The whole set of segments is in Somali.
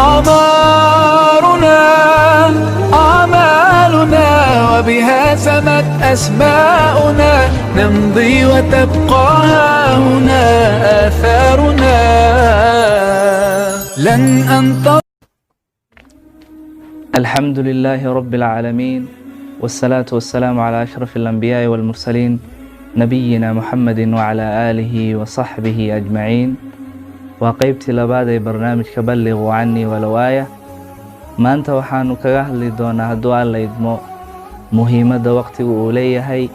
أعمارنا أعمالنا وبها سمت أسماؤنا نمضي وتبقى هنا آثارنا لن أنتظر. الحمد لله رب العالمين والصلاة والسلام على أشرف الأنبياء والمرسلين نبينا محمد وعلى آله وصحبه أجمعين. وقيبتي لبعض برنامج كبلغوا عني ولو آية. ما أنت وحانو كغهلي دونا هدو الله يدمو مهمة وقتي ووليهي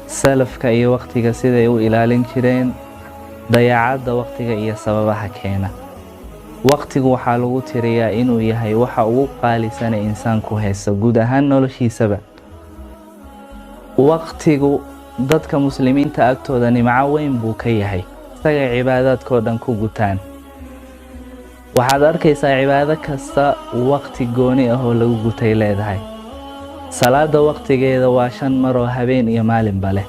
سلفك أي وقتك سيدة يو إلالين شرين ضياعات وقتك أي سببها كينا. waqtigu waxaa lagu tiriyaa inuu yahay waxa ugu qaalisan insaanku haysto guud ahaan noloshiisaba. waqtigu dadka muslimiinta agtooda nimco weyn buu ka yahay, isaga cibaadaadkoo dhan ku gutaan. waxaad arkaysaa cibaado kasta waqti gooni ah oo lagu gutay leedahay. salaada waqtigeeda waa 5 mar oo habeen iyo maalinba leh.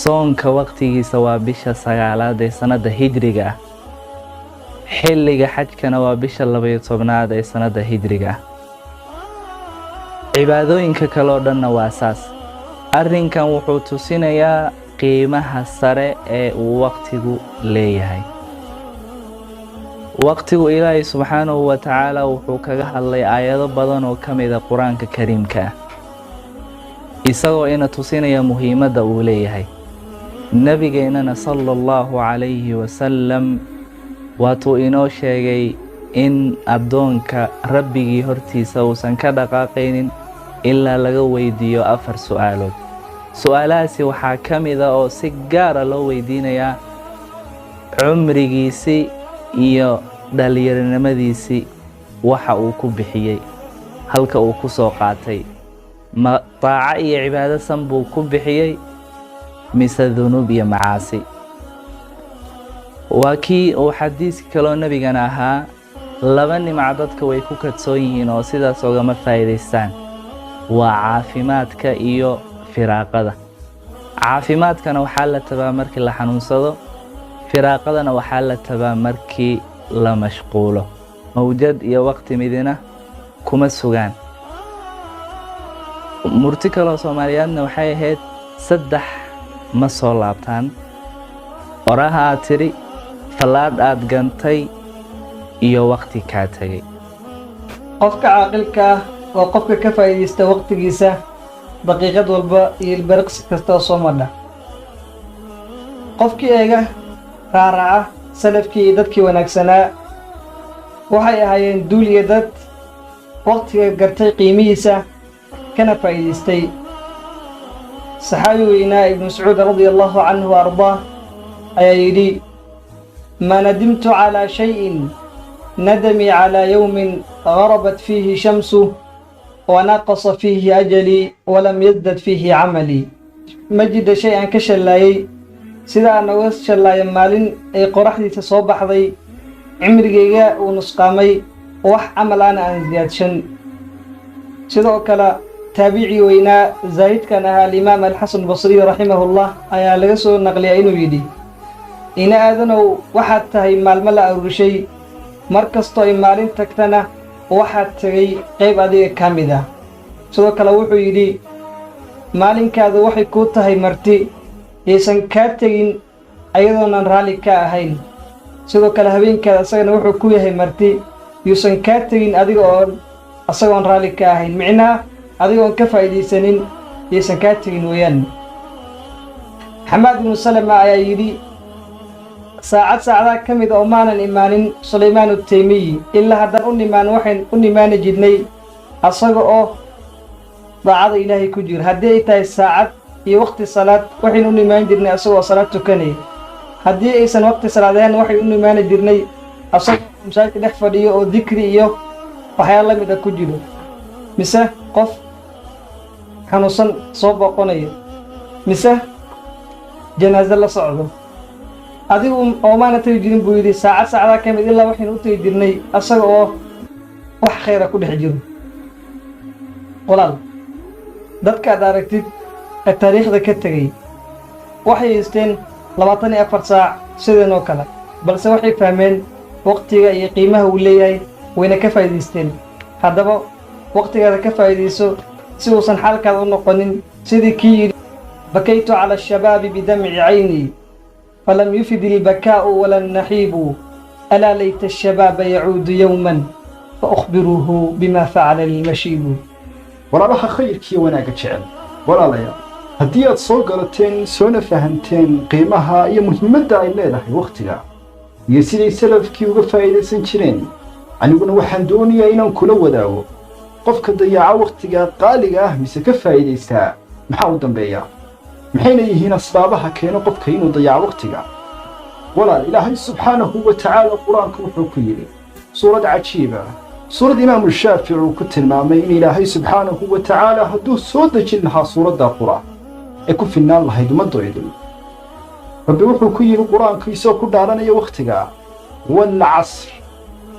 soonka waqtigiisa waa bisha 9aad ee sanada hijriga ah. xilliga xajkana waa bisha 12aad ee sanada hijriga ah. cibaadooyinka kale oo dhanna waa saas. arrinkan wuxuu tusinayaa qiimaha sare ee uu waqtigu leeyahay. waqtigu Ilaahay subxaanahu wa ta'aala wuxuu kaga hadlay aayado badan oo kamid ah Quraanka Kariimka ah, isagoo ina tusinaya muhiimadda uu leeyahay. nabigeennana sallallahu alayhi wa sallam waatuu inoo sheegay in addoonka rabbigii hortiisa uusan ka dhaqaaqaynin ilaa laga weydiiyo 4 su'aalood. su'aalahaasi waxaa ka mid ah oo si gaara loo weydiinayaa cumrigiisii iyo dhalinyaronimadiisii, waxa uu ku bixiyey, halka uu ku soo qaatay, ma taaca iyo cibaado san buu ku bixiyey mise dunuub iyo macaasi. waa kii uu xadiiska kaloo nabigana ahaa 2 nimco dadka way ku kadsoon yihiin oo sidaas ogama faa'iidaystaan. waa caafimaadka iyo firaaqada. caafimaadkana waxaa la tabaa markii la xanuunsado, firaaqadana waxaa la tabaa markii la mashquulo. mawjad iyo waqti midina kuma sugaan. murti kaloo Soomaaliyeedna waxay ahayd 3 ma soo laabtaan. oraha aad tiri, falaad aad gantay iyo waqti kaa tagay. qofka caaqilka ah waa qofka ka faa'iideysta waqtigiisa daqiiqad walba iyo ilbiriqsi kasta oo soo madha. qofkii eega raaraca salafkii iyo dadkii wanaagsanaa waxay ahaayeen duul iyo dad waqtiga gartay qiimihiisa kana faa'iideystay. saxaabi weynaa ibnu Mascuud radiyallahu canhu wa ardaah ayaa yidhi: ما ندمت على شيء ندمي على يوم غربت فيه شمسه ونقص فيه أجلي ولم يزدد فيه عملي. مجد شيئا كشلاي سيدا أنا وشلاي مالين أي قرحدي تصوبح ذي عمري ونسقامي وح عمل أنا أن شن سيدا وكلا تابعي وينا زايد كانها الإمام الحسن البصري رحمه الله أيا لغسو نقلي عينو يدي ina aadanow waxaad tahay maalmo la aruurshay, mar kastoo ay maalin tagtana waxaad tagay qayb adiga ka mid ah. sidoo kale wuxuu yidhi maalinkaadu waxay kuu tahay marti, aysan kaa tegin ayadoonan raalli ka ahayn. sidoo kale habeenkaada asagana wuxuu ku yahay marti, yuusan kaa tegin asagoon raalli ka ahayn. micnaha adigoon ka faa'iidaysanin yaysan kaa tegin weeyaan. xamaad ibnu salama ayaa yidhi saacadaha ka mid oo maanan imaanin Sulaymaan at-Taymiyi ilaa haddaan waxaan u nimaani jirnay asaga oo daacada Ilaahay ku jira. haddii ay tahay saacad iyo waqti salaad waxaan u nimaan jirnay asagoo salaad tukanay. haddii aysan waqti salaadeen waxaan u nimaani jirnay asagoo masaajidka dhex fadhiyo oo dhikri iyo waxyaalo la mid ah ku jiro, mise qof xanuunsan soo boqonayo, mise janaaso la socdo. adigu oo maana tagi jirin buu yidhi saacadaha ka mid ilaa waxaan u tagi jirnay asaga oo wax khayra ku dhex jiro. walaal, dadka aad aragtid ee taariikhda ka tegay waxay haysteen 24 saac sideenoo kale, balse waxay fahmeen waqtiga iyo qiimaha uu leeyahay wayna ka faa'iidaysteen. haddaba waqtigaada ka faa'iidayso si uusan xaalkaada u noqonin sidii kii yidhi bakaytu cala ashabaabi bidamci cayni falam yufid ilbakaa'u wala annaxiibu alaa layta ashabaaba yacuudu yowman faukhbiruuhu bima facala lilmashiibu. walaalaha khayrkiiyo wanaagga jecel walaalayaal, haddii aad soo galateen soona fahanteen qiimaha iyo muhiimadda ay leedahay wakhtiga iyo siday salafkii uga faa'iidaysan jireen, aniguna waxaan doonayaa inaan kula wadaago qofka dayaca wakhtiga qaaliga ah mise ka faa'iidaystaa maxaa u dambeeya, maxayna yihiin asbaabaha keena qofka inuu dayaco wakhtiga. walaal, ilaahay subxaanahu wa tacaala qur-aanka wuxuu ku yidhi suurad cajiiba, suurad imaamu shaafici uu ku tilmaamay in ilaahay subxaanahu wa tacaala hadduu soo dejin lahaa suuradda qur'aan ee ku filnaan lahayd ummaddoydii. rabbi wuxuu ku yidhi qur-aanka isagoo ku dhaaranaya wakhtiga, waalcasr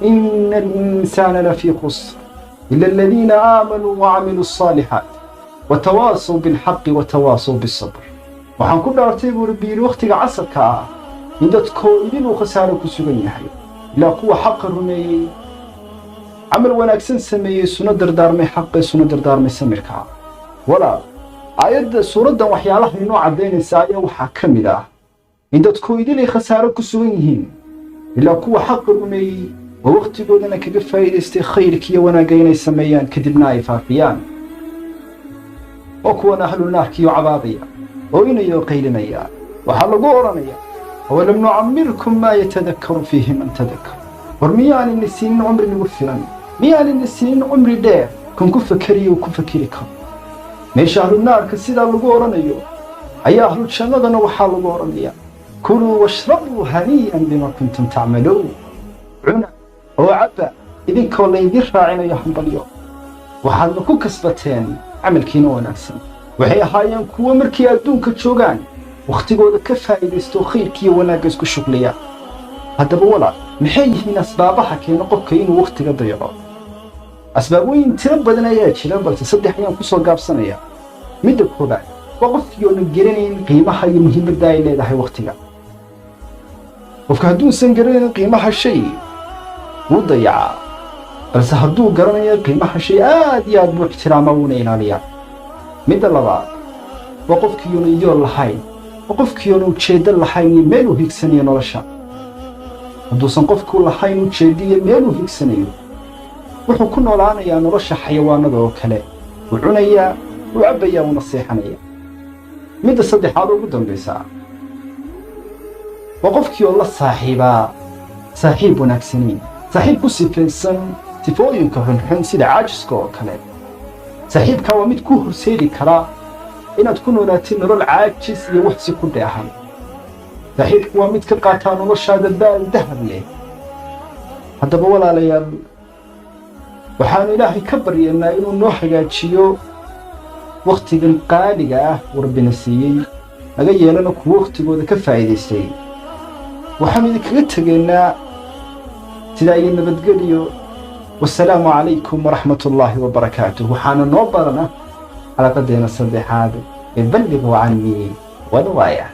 ina alinsaana lafii khusr ila aladiina aamanuu wacamiluu asaalixaat watawaasaw bilxaqi watawaasaw bisabr. waxaan ku dhaartay buu rabbi yidhi wakhtiga casarka ah in dadkoo idinuu khasaaro ku sugan yahay ilaa kuwa xaqa rumeeyey, camal wanaagsan sameeyey, suna dardaarmay xaqee suna dardaarmay samirka. walaal, aayadda suuraddan waxyaalaha inoo caddaynaysa ayaa waxaa ka mid ah in dadkoo idinay khasaaro ku sugan yihiin ilaa kuwa xaqa rumeeyey oo wakhtigoodana kaga faa'iidaystay khayrkiiyo wanaagga inay sameeyaan kadibna ay faafiyaan. oo kuwan ahlu naarkiiyo cabaadaya oo inayoo qaylinaya waxaa lagu odhanaya awalam nucammirkum maa yatadakkaru fiihi man tadakkar. war miyaaninna siinin cumri nagu filan, miyaaninna siinin cumri dheer kan ku fakeriyo uu ku fakeri karo. meesha ahlu naarka sidaa lagu odhanayo ayaa ahlu jannadana waxaa lagu odhanaya kuluu washrabuu hanii'an bima kuntum tacmaluun. cuna oo cabba idinkoo laydin raacinayo hambalyo, waxaadna ku kasbateen camalkiina wanaagsan. waxay ahaayeen kuwo markii adduunka joogaan wakhtigooda ka faa'iidaysto khayrkiiyo wanaagga isku shugliya. haddaba walaal, maxay yihiin asbaabaha keena qofka inuu wakhtiga dayaco? asbaabooyin tiro badan ayaa jira, balse 3 ayaan ku soo gaabsanaya. midda koobaad waa qofkii oonan garanayn qiimaha iyo muhiimadda ay leedahay wakhtiga. qofka hadduusan garanayn qiimaha shay wuu dayacaa, balse hadduu garanayo qiimaha shay aad iyo aad buu ixtiraamaa wuuna ilaaliyaa. midda labaad waa qofkii oonan yool lahayn, waa qofkii oonan ujeeddo lahayn iyo meel uu higsanayo nolosha. hadduusan qofku lahayn ujeeddiyo meel uu higsanayo wuxuu ku noolaanayaa nolosha xayawaanada oo kale, wuu cunayaa, wuu cabbayaa, wuuna seexanaya. midda saddexaad ugu dambaysa waa qofkii oo la saaxiibaa saaxiib wanaagsanayn, saaxiib ku sifaysan sifooyinka xunxun sida caajiska oo kale. saaxiibkaa waa mid ku horseedi karaa inaad ku noolaatid nolol caajis iyo waxsi ku dheehan. saaxiibku waa mid ka qaataa noloshaada baal dahab leh. haddaba walaalayaal, waxaanu ilaahay ka baryaynaa inuu noo hagaajiyo wakhtigan qaaliga ah uu rabbina siiyey, naga yeelana kuwa wakhtigooda ka faa'iidaystay. waxaanu idinkaga tegaynaa sidaa iyo nabadgelyo. wasalaamu calaykum waraxmatullaahi wabarakaatuh. waxaana noo barana xalaqadeena 3aad ee balliquu cannii wadwaaya.